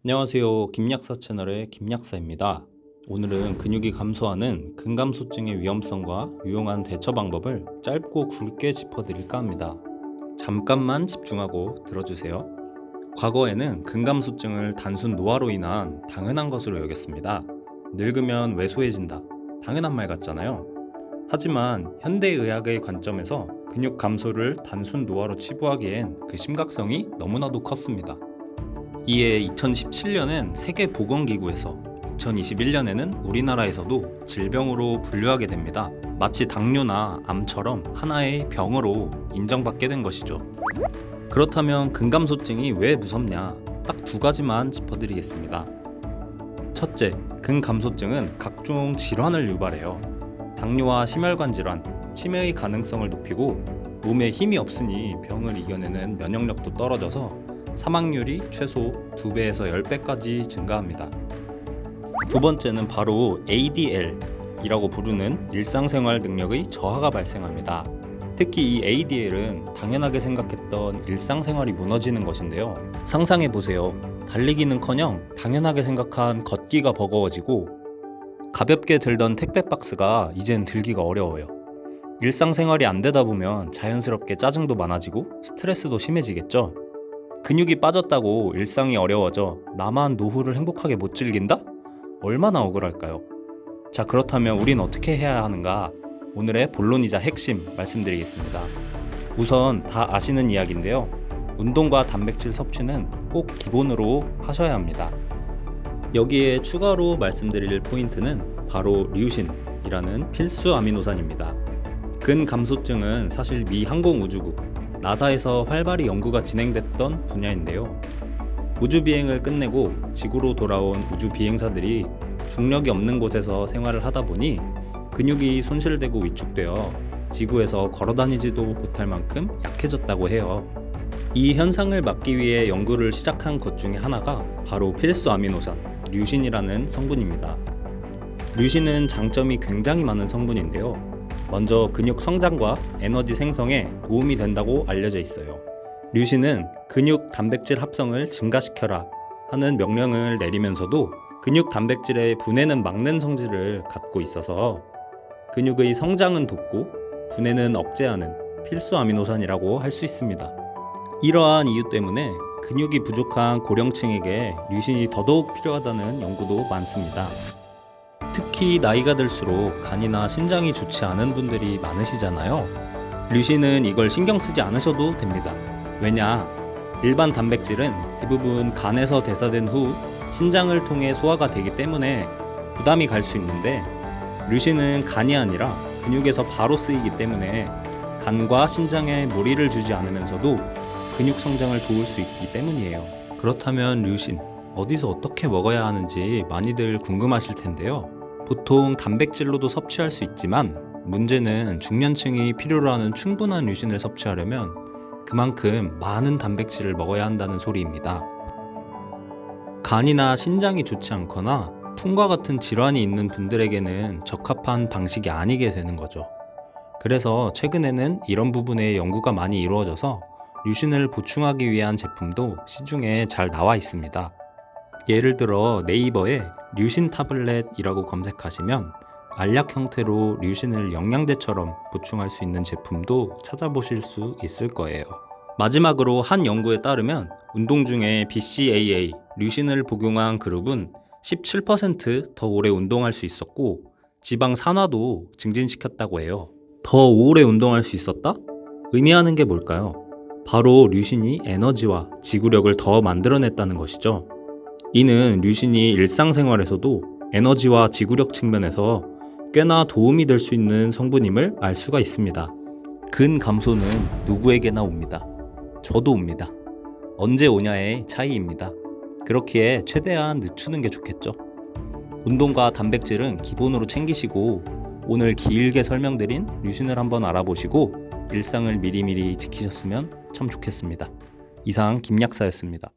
안녕하세요. 김약사 채널의 김약사입니다. 오늘은 근육이 감소하는 근감소증의 위험성과 유용한 대처 방법을 짧고 굵게 짚어드릴까 합니다. 잠깐만 집중하고 들어주세요. 과거에는 근감소증을 단순 노화로 인한 당연한 것으로 여겼습니다. 늙으면 왜소해진다. 당연한 말 같잖아요. 하지만 현대의학의 관점에서 근육 감소를 단순 노화로 치부하기엔 그 심각성이 너무나도 컸습니다. 이에 2017년엔 세계보건기구에서 2021년에는 우리나라에서도 질병으로 분류하게 됩니다. 마치 당뇨나 암처럼 하나의 병으로 인정받게 된 것이죠. 그렇다면 근감소증이 왜 무섭냐? 딱 두 가지만 짚어드리겠습니다. 첫째, 근감소증은 각종 질환을 유발해요. 당뇨와 심혈관 질환, 치매의 가능성을 높이고 몸에 힘이 없으니 병을 이겨내는 면역력도 떨어져서 사망률이 최소 2배에서 10배까지 증가합니다. 두 번째는 바로 ADL이라고 부르는 일상생활 능력의 저하가 발생합니다. 특히 이 ADL은 당연하게 생각했던 일상생활이 무너지는 것인데요. 상상해보세요. 달리기는커녕 당연하게 생각한 걷기가 버거워지고 가볍게 들던 택배 박스가 이젠 들기가 어려워요. 일상생활이 안 되다 보면 자연스럽게 짜증도 많아지고 스트레스도 심해지겠죠. 근육이 빠졌다고 일상이 어려워져 나만 노후를 행복하게 못 즐긴다? 얼마나 억울할까요? 자, 그렇다면 우린 어떻게 해야 하는가? 오늘의 본론이자 핵심 말씀드리겠습니다. 우선 다 아시는 이야기인데요. 운동과 단백질 섭취는 꼭 기본으로 하셔야 합니다. 여기에 추가로 말씀드릴 포인트는 바로 류신이라는 필수 아미노산입니다. 근감소증은 사실 미 항공우주국 나사에서 활발히 연구가 진행됐던 분야인데요. 우주비행을 끝내고 지구로 돌아온 우주비행사들이 중력이 없는 곳에서 생활을 하다 보니 근육이 손실되고 위축되어 지구에서 걸어다니지도 못할 만큼 약해졌다고 해요. 이 현상을 막기 위해 연구를 시작한 것 중에 하나가 바로 필수 아미노산, 류신이라는 성분입니다. 류신은 장점이 굉장히 많은 성분인데요. 먼저 근육 성장과 에너지 생성에 도움이 된다고 알려져 있어요. 류신은 근육 단백질 합성을 증가시켜라 하는 명령을 내리면서도 근육 단백질의 분해는 막는 성질을 갖고 있어서 근육의 성장은 돕고 분해는 억제하는 필수 아미노산이라고 할 수 있습니다. 이러한 이유 때문에 근육이 부족한 고령층에게 류신이 더더욱 필요하다는 연구도 많습니다. 특히 나이가 들수록 간이나 신장이 좋지 않은 분들이 많으시잖아요. 류신은 이걸 신경 쓰지 않으셔도 됩니다. 왜냐? 일반 단백질은 대부분 간에서 대사된 후 신장을 통해 소화가 되기 때문에 부담이 갈 수 있는데 류신은 간이 아니라 근육에서 바로 쓰이기 때문에 간과 신장에 무리를 주지 않으면서도 근육 성장을 도울 수 있기 때문이에요. 그렇다면 류신 어디서 어떻게 먹어야 하는지 많이들 궁금하실 텐데요. 보통 단백질로도 섭취할 수 있지만 문제는 중년층이 필요로 하는 충분한 류신을 섭취하려면 그만큼 많은 단백질을 먹어야 한다는 소리입니다. 간이나 신장이 좋지 않거나 풍과 같은 질환이 있는 분들에게는 적합한 방식이 아니게 되는 거죠. 그래서 최근에는 이런 부분에 연구가 많이 이루어져서 류신을 보충하기 위한 제품도 시중에 잘 나와 있습니다. 예를 들어 네이버에 류신 타블렛이라고 검색하시면 알약 형태로 류신을 영양제처럼 보충할 수 있는 제품도 찾아보실 수 있을 거예요. 마지막으로 한 연구에 따르면 운동 중에 BCAA, 류신을 복용한 그룹은 17% 더 오래 운동할 수 있었고 지방 산화도 증진시켰다고 해요. 더 오래 운동할 수 있었다? 의미하는 게 뭘까요? 바로 류신이 에너지와 지구력을 더 만들어냈다는 것이죠. 이는 류신이 일상생활에서도 에너지와 지구력 측면에서 꽤나 도움이 될 수 있는 성분임을 알 수가 있습니다. 근감소는 누구에게나 옵니다. 저도 옵니다. 언제 오냐의 차이입니다. 그렇기에 최대한 늦추는 게 좋겠죠. 운동과 단백질은 기본으로 챙기시고 오늘 길게 설명드린 류신을 한번 알아보시고 일상을 미리미리 지키셨으면 참 좋겠습니다. 이상 김약사였습니다.